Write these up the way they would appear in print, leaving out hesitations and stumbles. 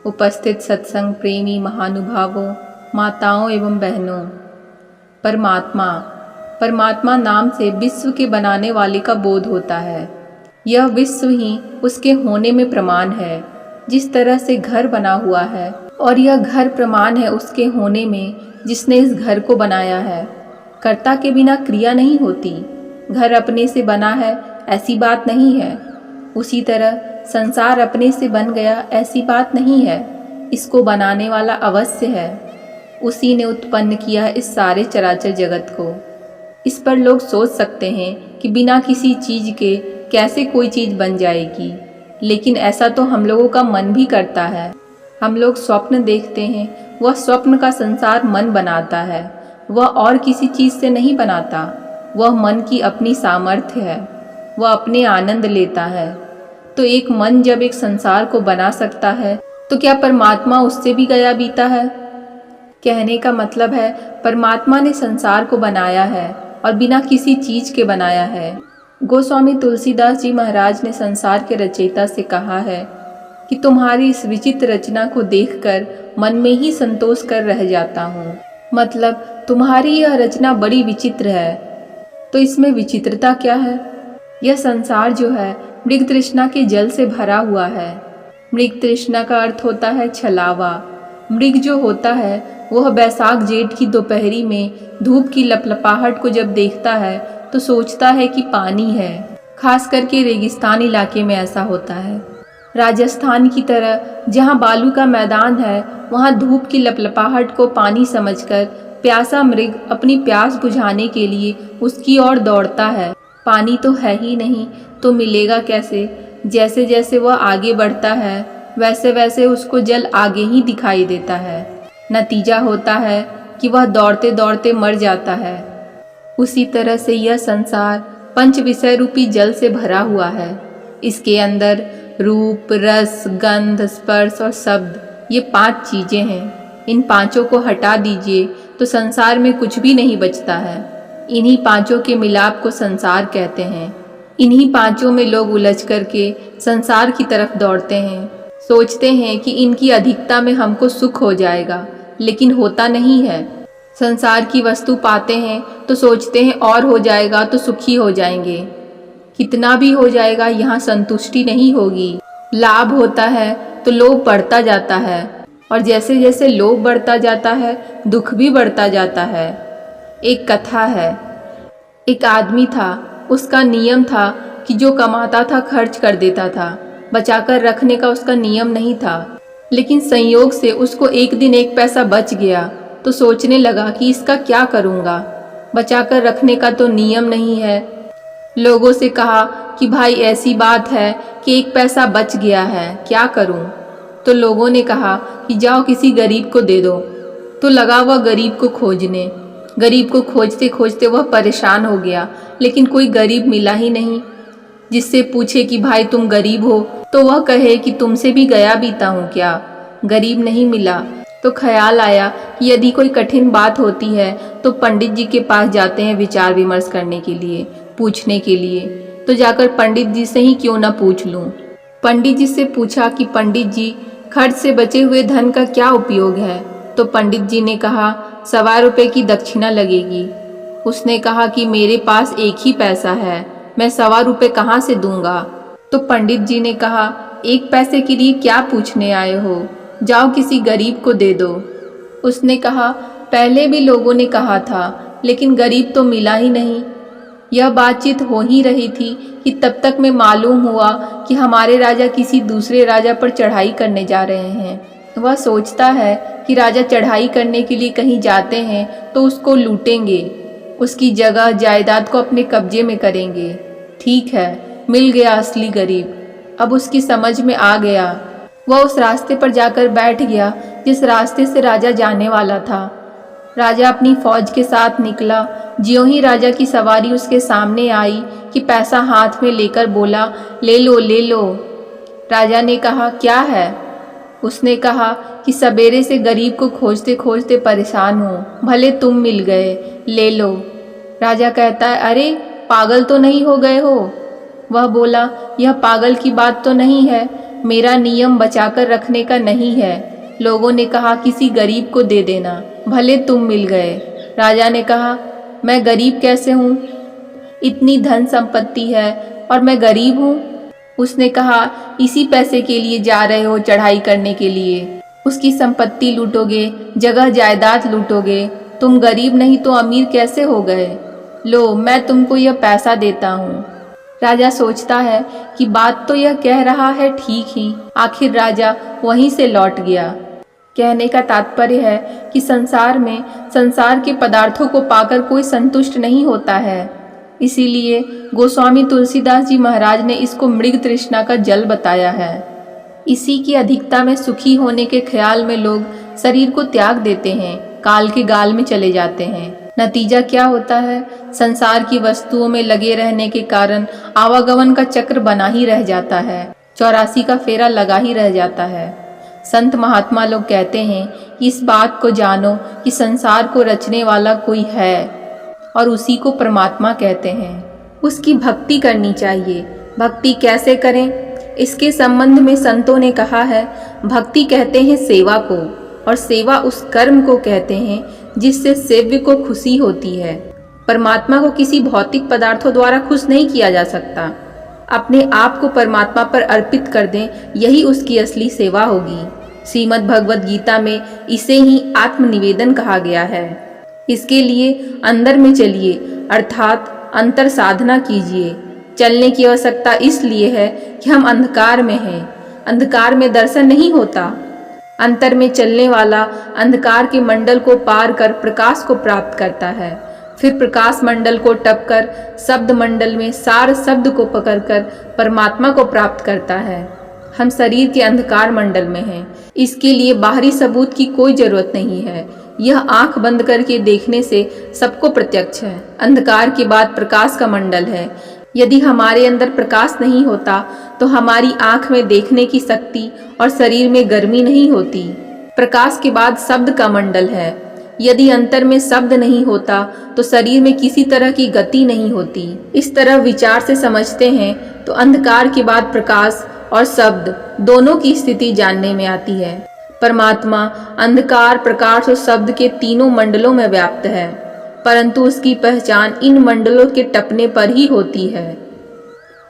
उपस्थित सत्संग प्रेमी महानुभावों, माताओं एवं बहनों, परमात्मा नाम से विश्व के बनाने वाले का बोध होता है। यह विश्व ही उसके होने में प्रमाण है। जिस तरह से घर बना हुआ है और यह घर प्रमाण है उसके होने में, जिसने इस घर को बनाया है। कर्ता के बिना क्रिया नहीं होती। घर अपने से बना है ऐसी बात नहीं है। उसी तरह संसार अपने से बन गया ऐसी बात नहीं है। इसको बनाने वाला अवश्य है। उसी ने उत्पन्न किया इस सारे चराचर जगत को। इस पर लोग सोच सकते हैं कि बिना किसी चीज़ के कैसे कोई चीज़ बन जाएगी, लेकिन ऐसा तो हम लोगों का मन भी करता है। हम लोग स्वप्न देखते हैं, वह स्वप्न का संसार मन बनाता है, वह और किसी चीज़ से नहीं बनाता। वह मन की अपनी सामर्थ्य है, वह अपने आनंद लेता है। तो एक मन जब एक संसार को बना सकता है तो क्या परमात्मा उससे भी गया बीता है? कहने का मतलब है परमात्मा ने संसार को बनाया है और बिना किसी चीज़ के बनाया है। गोस्वामी तुलसीदास जी महाराज ने संसार के रचयिता से कहा है कि तुम्हारी इस विचित्र रचना को देखकर मन में ही संतोष कर रह जाता हूँ। मतलब तुम्हारी यह रचना बड़ी विचित्र है। तो इसमें विचित्रता क्या है? यह संसार जो है मृग तृष्णा के जल से भरा हुआ है। मृग तृष्णा का अर्थ होता है छलावा। मृग जो होता है वह बैसाख जेठ की दोपहरी में धूप की लपलपाहट को जब देखता है तो सोचता है कि पानी है। खास करके रेगिस्तान इलाके में ऐसा होता है। राजस्थान की तरह जहाँ बालू का मैदान है, वहाँ धूप की लपलपाहट को पानी समझकर प्यासा मृग अपनी प्यास बुझाने के लिए उसकी ओर दौड़ता है। पानी तो है ही नहीं तो मिलेगा कैसे? जैसे जैसे वह आगे बढ़ता है वैसे वैसे उसको जल आगे ही दिखाई देता है। नतीजा होता है कि वह दौड़ते दौड़ते मर जाता है। उसी तरह से यह संसार पंच विषय रूपी जल से भरा हुआ है। इसके अंदर रूप, रस, गंध, स्पर्श और शब्द, ये 5 चीज़ें हैं। इन पांचों को हटा दीजिए तो संसार में कुछ भी नहीं बचता है। इन्हीं पांचों के मिलाप को संसार कहते हैं। इन्हीं पांचों में लोग उलझ करके संसार की तरफ दौड़ते हैं। सोचते हैं कि इनकी अधिकता में हमको सुख हो जाएगा, लेकिन होता नहीं है। संसार की वस्तु पाते हैं तो सोचते हैं और हो जाएगा तो सुखी हो जाएंगे। कितना भी हो जाएगा, यहाँ संतुष्टि नहीं होगी। लाभ होता है तो लोभ बढ़ता जाता है, और जैसे जैसे लोभ बढ़ता जाता है दुख भी बढ़ता जाता है। एक कथा है, एक आदमी था, उसका नियम था कि जो कमाता था खर्च कर देता था, बचाकर रखने का उसका नियम नहीं था। लेकिन संयोग से उसको एक दिन 1 पैसा बच गया तो सोचने लगा कि इसका क्या करूँगा, बचाकर रखने का तो नियम नहीं है। लोगों से कहा कि भाई ऐसी बात है कि 1 पैसा बच गया है, क्या करूँ? तो लोगों ने कहा कि जाओ किसी गरीब को दे दो। तो लगा वह गरीब को खोजने। गरीब को खोजते खोजते वह परेशान हो गया, लेकिन कोई गरीब मिला ही नहीं जिससे पूछे कि भाई तुम गरीब हो तो वह कहे कि तुमसे भी गया बीता हूँ क्या। गरीब नहीं मिला तो ख्याल आया कि यदि कोई कठिन बात होती है तो पंडित जी के पास जाते हैं विचार विमर्श करने के लिए, पूछने के लिए। तो जाकर पंडित जी से ही क्यों ना पूछ लूँ। पंडित जी से पूछा कि पंडित जी, खर्च से बचे हुए धन का क्या उपयोग है? तो पंडित जी ने कहा 1.25 रुपये की दक्षिणा लगेगी। उसने कहा कि मेरे पास 1 ही पैसा है, मैं 1.25 रुपये कहाँ से दूंगा? तो पंडित जी ने कहा 1 पैसे के लिए क्या पूछने आए हो, जाओ किसी गरीब को दे दो। उसने कहा पहले भी लोगों ने कहा था, लेकिन गरीब तो मिला ही नहीं। यह बातचीत हो ही रही थी कि तब तक में मालूम हुआ कि हमारे राजा किसी दूसरे राजा पर चढ़ाई करने जा रहे हैं। वह सोचता है कि राजा चढ़ाई करने के लिए कहीं जाते हैं तो उसको लूटेंगे, उसकी जगह जायदाद को अपने कब्जे में करेंगे। ठीक है, मिल गया असली गरीब। अब उसकी समझ में आ गया। वह उस रास्ते पर जाकर बैठ गया जिस रास्ते से राजा जाने वाला था। राजा अपनी फौज के साथ निकला। ज्यों ही राजा की सवारी उसके सामने आई कि पैसा हाथ में लेकर बोला, ले लो ले लो। राजा ने कहा क्या है? उसने कहा कि सवेरे से गरीब को खोजते खोजते परेशान हूँ, भले तुम मिल गए, ले लो। राजा कहता है अरे पागल तो नहीं हो गए हो? वह बोला यह पागल की बात तो नहीं है, मेरा नियम बचाकर रखने का नहीं है। लोगों ने कहा किसी गरीब को दे देना, भले तुम मिल गए। राजा ने कहा मैं गरीब कैसे हूँ, इतनी धन संपत्ति है और मैं गरीब हूँ। उसने कहा इसी पैसे के लिए जा रहे हो चढ़ाई करने के लिए, उसकी संपत्ति लूटोगे, जगह जायदाद लूटोगे, तुम गरीब नहीं तो अमीर कैसे हो गए। लो मैं तुमको यह पैसा देता हूँ। राजा सोचता है कि बात तो यह कह रहा है ठीक ही। आखिर राजा वहीं से लौट गया। कहने का तात्पर्य है कि संसार में संसार के पदार्थों को पाकर कोई संतुष्ट नहीं होता है। इसीलिए गोस्वामी तुलसीदास जी महाराज ने इसको मृग तृष्णा का जल बताया है। इसी की अधिकता में सुखी होने के ख्याल में लोग शरीर को त्याग देते हैं, काल के गाल में चले जाते हैं। नतीजा क्या होता है, संसार की वस्तुओं में लगे रहने के कारण आवागमन का चक्र बना ही रह जाता है, 84 का फेरा लगा ही रह जाता है। संत महात्मा लोग कहते हैं कि इस बात को जानो कि संसार को रचने वाला कोई है और उसी को परमात्मा कहते हैं। उसकी भक्ति करनी चाहिए। भक्ति कैसे करें, इसके संबंध में संतों ने कहा है, भक्ति कहते हैं सेवा को, और सेवा उस कर्म को कहते हैं जिससे सेव्य को खुशी होती है। परमात्मा को किसी भौतिक पदार्थों द्वारा खुश नहीं किया जा सकता। अपने आप को परमात्मा पर अर्पित कर दें, यही उसकी असली सेवा होगी। श्रीमद् भगवद गीता में इसे ही आत्मनिवेदन कहा गया है। इसके लिए अंदर में चलिए, अर्थात अंतर साधना कीजिए। चलने की आवश्यकता इसलिए है कि हम अंधकार में हैं। अंधकार में दर्शन नहीं होता। अंतर में चलने वाला अंधकार के मंडल को पार कर प्रकाश को प्राप्त करता है। फिर प्रकाश मंडल को टपकर शब्द मंडल में सार शब्द को पकड़कर परमात्मा को प्राप्त करता है। हम शरीर के अंधकार मंडल में हैं। इसके लिए बाहरी सबूत की कोई जरूरत नहीं है। यह आंख बंद करके देखने से सबको प्रत्यक्ष है। अंधकार के बाद प्रकाश का मंडल है। यदि हमारे अंदर प्रकाश नहीं होता तो हमारी आंख में देखने की शक्ति और शरीर में गर्मी नहीं होती। प्रकाश के बाद शब्द का मंडल है। यदि अंतर में शब्द नहीं होता तो शरीर में किसी तरह की गति नहीं होती। इस तरह विचार से समझते हैं तो अंधकार के बाद प्रकाश और शब्द दोनों की स्थिति जानने में आती है। परमात्मा अंधकार, प्रकाश और शब्द के तीनों मंडलों में व्याप्त है, परंतु उसकी पहचान इन मंडलों के टपने पर ही होती है।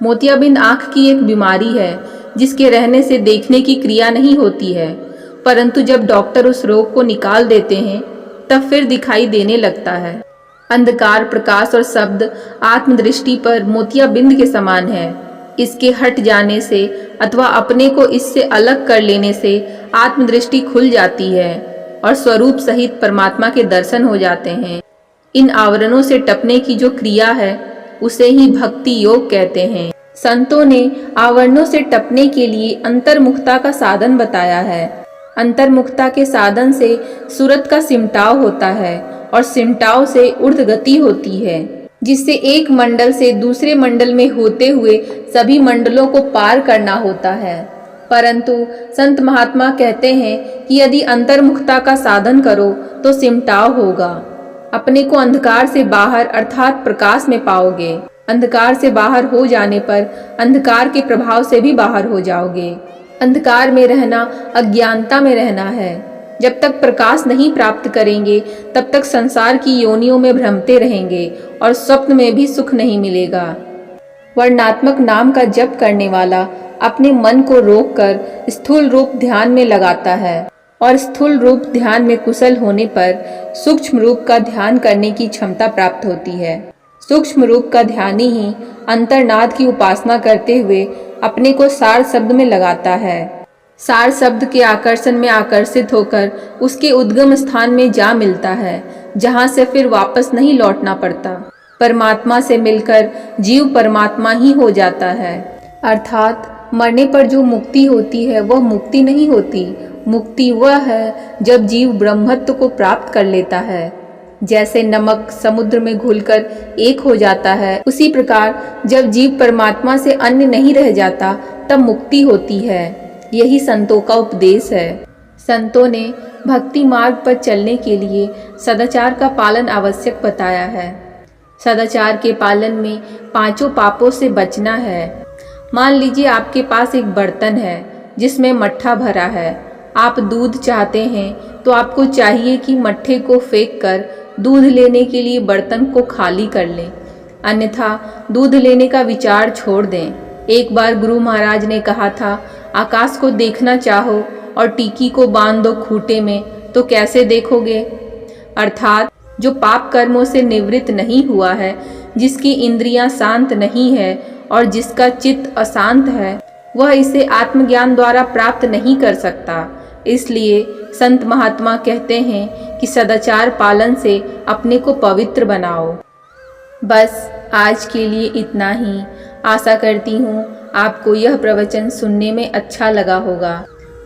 मोतियाबिंद आंख की एक बीमारी है जिसके रहने से देखने की क्रिया नहीं होती है, परंतु जब डॉक्टर उस रोग को निकाल देते हैं तब फिर दिखाई देने लगता है। अंधकार, प्रकाश और शब्द आत्मदृष्टि पर मोतियाबिंद के समान है। इसके हट जाने से अथवा अपने को इससे अलग कर लेने से आत्मदृष्टि खुल जाती है और स्वरूप सहित परमात्मा के दर्शन हो जाते हैं। इन आवरणों से टपने की जो क्रिया है उसे ही भक्ति योग कहते हैं। संतों ने आवरणों से टपने के लिए अंतर्मुखता का साधन बताया है। अंतर्मुखता के साधन से सूरत का सिमटाव होता है और सिमटाव से ऊर्ध्व गति होती है, जिससे एक मंडल से दूसरे मंडल में होते हुए सभी मंडलों को पार करना होता है। परंतु संत महात्मा कहते हैं कि यदि अंतर्मुखता का साधन करो तो सिमटाव होगा। अपने को अंधकार से बाहर अर्थात प्रकाश में पाओगे। अंधकार से बाहर हो जाने पर अंधकार के प्रभाव से भी बाहर हो जाओगे। अंधकार में रहना अज्ञानता में रहना है। जब तक प्रकाश नहीं प्राप्त करेंगे तब तक संसार की योनियों में भ्रमते रहेंगे और स्वप्न में भी सुख नहीं मिलेगा। वर्णात्मक नाम का जप करने वाला अपने मन को रोककर स्थूल रूप ध्यान में लगाता है और स्थूल रूप ध्यान में कुशल होने पर सूक्ष्म रूप का ध्यान करने की क्षमता प्राप्त होती है। सूक्ष्म रूप का ध्यानी ही अंतर्नाद की उपासना करते हुए अपने को सार शब्द में लगाता है। सार शब्द के आकर्षण में आकर्षित होकर उसके उद्गम स्थान में जा मिलता है, जहाँ से फिर वापस नहीं लौटना पड़ता। परमात्मा से मिलकर जीव परमात्मा ही हो जाता है। अर्थात मरने पर जो मुक्ति होती है वह मुक्ति नहीं होती। मुक्ति वह है जब जीव ब्रह्मत्व को प्राप्त कर लेता है। जैसे नमक समुद्र में घुलकर एक हो जाता है, उसी प्रकार जब जीव परमात्मा से अन्य नहीं रह जाता तब मुक्ति होती है। यही संतों का उपदेश है। संतों ने भक्ति मार्ग पर चलने के लिए सदाचार का पालन आवश्यक बताया है। सदाचार के पालन में 5 पापों से बचना है। मान लीजिए आपके पास एक बर्तन है जिसमें मट्ठा भरा है। आप दूध चाहते हैं तो आपको चाहिए कि मट्ठे को फेंक कर दूध लेने के लिए बर्तन को खाली कर लें, अन्यथा दूध लेने का विचार छोड़ दें। एक बार गुरु महाराज ने कहा था, आकाश को देखना चाहो और टीकी को बांध दो खूंटे में तो कैसे देखोगे। अर्थात जो पाप कर्मों से निवृत्त नहीं हुआ है, जिसकी इंद्रियां शांत नहीं है और जिसका चित्त अशांत है, वह इसे आत्मज्ञान द्वारा प्राप्त नहीं कर सकता। इसलिए संत महात्मा कहते हैं कि सदाचार पालन से अपने को पवित्र बनाओ। बस आज के लिए इतना ही। आशा करती हूँ आपको यह प्रवचन सुनने में अच्छा लगा होगा।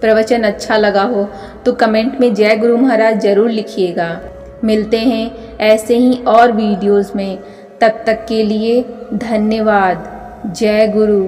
प्रवचन अच्छा लगा हो तो कमेंट में जय गुरु महाराज जरूर लिखिएगा। मिलते हैं ऐसे ही और वीडियोज़ में। तब तक के लिए धन्यवाद। जय गुरु।